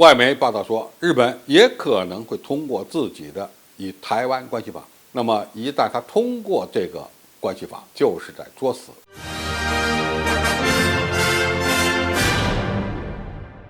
外媒报道说，日本也可能会通过自己的以台湾关系法。那么，一旦他通过这个关系法，就是在作死。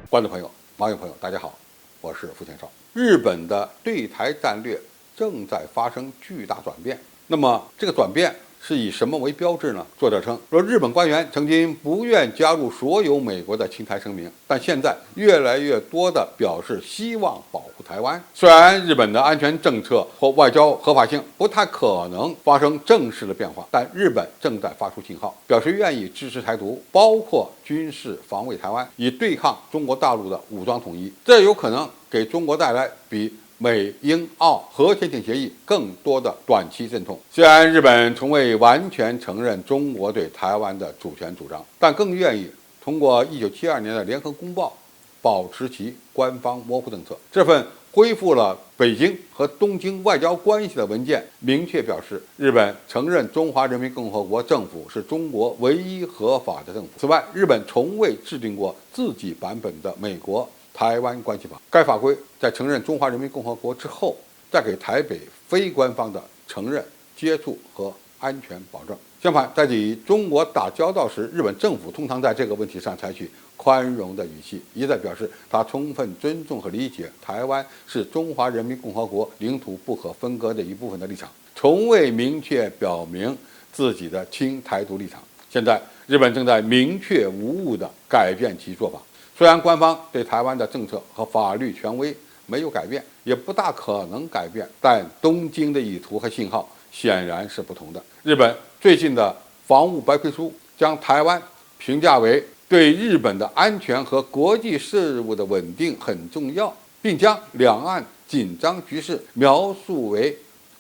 观众朋友、网友朋友，大家好，我是付天少。日本的对台战略正在发生巨大转变。那么，这个转变是以什么为标志呢？作者称，说日本官员曾经不愿加入所有美国的亲台声明，但现在越来越多地表示希望保护台湾。虽然日本的安全政策或外交合法性不太可能发生正式的变化，但日本正在发出信号，表示愿意支持台独，包括军事防卫台湾，以对抗中国大陆的武装统一。这有可能给中国带来比美英澳核潜艇协议更多的短期阵痛。虽然日本从未完全承认中国对台湾的主权主张，但更愿意通过1972年的联合公报保持其官方模糊政策。这份恢复了北京和东京外交关系的文件明确表示，日本承认中华人民共和国政府是中国唯一合法的政府。此外，日本从未制定过自己版本的美国台湾关系法，该法规在承认中华人民共和国之后，再给台北非官方的承认、接触和安全保证。相反，在与中国打交道时，日本政府通常在这个问题上采取宽容的语气，一再表示他充分尊重和理解台湾是中华人民共和国领土不可分割的一部分的立场，从未明确表明自己的亲台独立场。现在，日本正在明确无误地改变其做法。虽然官方对台湾的政策和法律权威没有改变，也不大可能改变，但东京的意图和信号显然是不同的。日本最近的防务白皮书将台湾评价为对日本的安全和国际事务的稳定很重要，并将两岸紧张局势描述为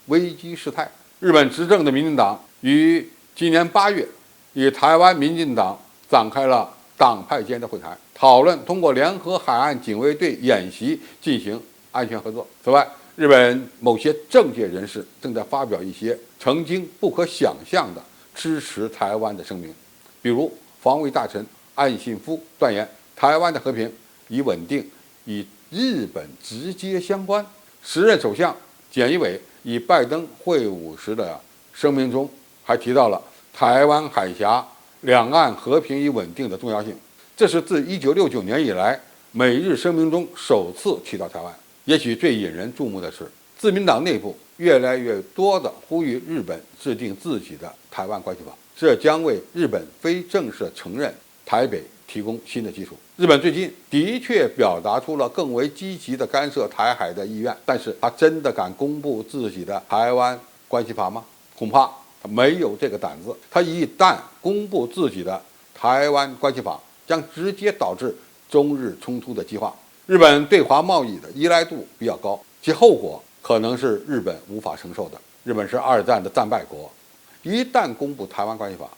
危机事态。日本执政的民进党于今年8月与台湾民进党展开了党派间的会谈，讨论通过联合海岸警卫队演习进行安全合作。此外，日本某些政界人士正在发表一些曾经不可想象的支持台湾的声明，比如防卫大臣岸信夫断言台湾的和平与稳定与日本直接相关。时任首相菅义伟与拜登会晤时的声明中还提到了台湾海峡两岸和平与稳定的重要性，这是自1969年以来美日声明中首次提到台湾。也许最引人注目的是，自民党内部越来越多地呼吁日本制定自己的台湾关系法，这将为日本非正式承认台北提供新的基础。日本最近的确表达出了更为积极的干涉台海的意愿，但是他真的敢公布自己的台湾关系法吗？恐怕他没有这个胆子。他一旦公布自己的台湾关系法，将直接导致中日冲突的激化。日本对华贸易的依赖度比较高，其后果可能是日本无法承受的。日本是2战的战败国，一旦公布台湾关系法，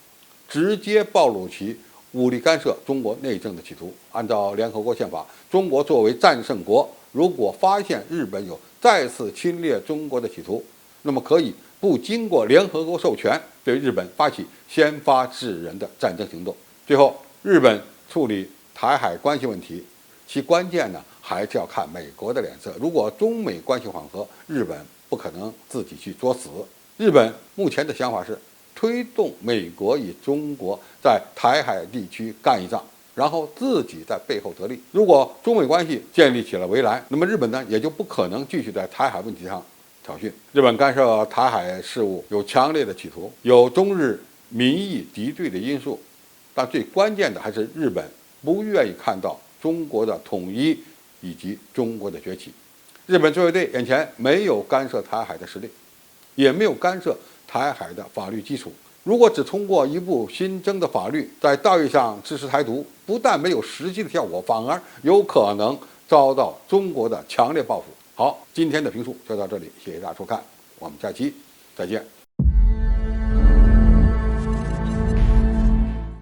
直接暴露其武力干涉中国内政的企图。按照联合国宪法，中国作为战胜国，如果发现日本有再次侵略中国的企图，那么可以不经过联合国授权，对日本发起先发制人的战争行动。最后，日本处理台海关系问题，其关键呢还是要看美国的脸色。如果中美关系缓和，日本不可能自己去作死。日本目前的想法是推动美国与中国在台海地区干一仗，然后自己在背后得利。如果中美关系建立起了围栏，那么日本呢也就不可能继续在台海问题上挑衅。日本干涉台海事务有强烈的企图，有中日民意敌对的因素，但最关键的还是日本不愿意看到中国的统一以及中国的崛起。日本自卫队眼前没有干涉台海的实力，也没有干涉台海的法律基础。如果只通过一部新增的法律在道义上支持台独，不但没有实际的效果，反而有可能遭到中国的强烈报复。好，今天的评述就到这里，谢谢大家收看，我们下期再见。